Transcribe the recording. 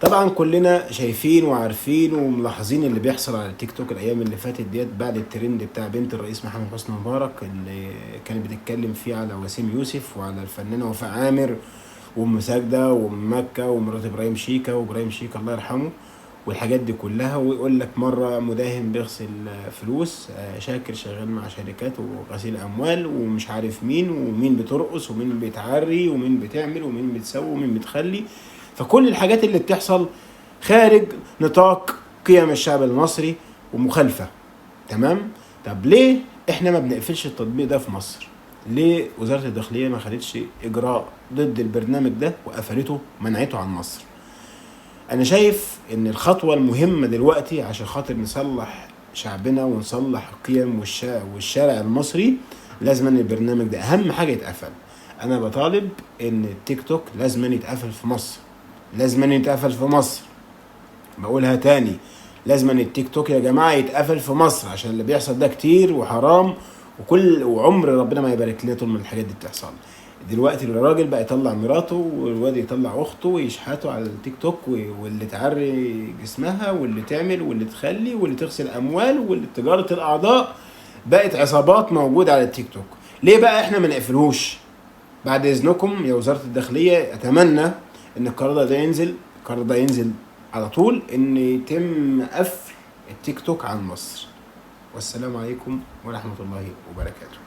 طبعا كلنا شايفين وعارفين وملاحظين اللي بيحصل على التيك توك الايام اللي فاتت ديت بعد الترند بتاع بنت الرئيس محمد حسني مبارك اللي كانت بتتكلم فيه على وسيم يوسف وعلى الفنانه وفاء عامر وام ساجده وام مكه ومرات ابراهيم شيكا وابراهيم شيكا الله يرحمه والحاجات دي كلها. ويقول لك مره مداهم بيغسل فلوس، شاكر شغال مع شركات وغسيل اموال ومش عارف مين ومين بترقص ومين بيتعري ومين بتعمل ومين بتسوي ومين بتخلي. فكل الحاجات اللي بتحصل خارج نطاق قيم الشعب المصري ومخالفه. تمام. طب ليه احنا ما بنقفلش التطبيق ده في مصر؟ ليه وزاره الداخليه ما خدتش اجراء ضد البرنامج ده وقفلته منعته عن مصر؟ انا شايف ان الخطوه المهمه دلوقتي عشان خاطر نصلح شعبنا ونصلح القيم والشارع المصري لازم ان البرنامج ده اهم حاجه يتقفل. انا بطالب ان التيك توك لازم يتقفل في مصر، لازم يتقفل في مصر. بقولها تاني، لازم التيك توك يا جماعه يتقفل في مصر عشان اللي بيحصل ده كتير وحرام وعمر ربنا ما يبارك لنا طول ما الحاجات دي بتحصل. دلوقتي الراجل بقى يطلع مراته والواد يطلع اخته ويشحتوا على التيك توك واللي تعري جسمها واللي تعمل واللي تخلي واللي تغسل اموال واللي تجاره الاعضاء. بقت عصابات موجوده على التيك توك. ليه بقى احنا ما نقفلهوش؟ بعد اذنكم يا وزاره الداخليه اتمنى ان القرار ده ينزل على طول ان يتم قفل التيك توك عن مصر. والسلام عليكم ورحمه الله وبركاته.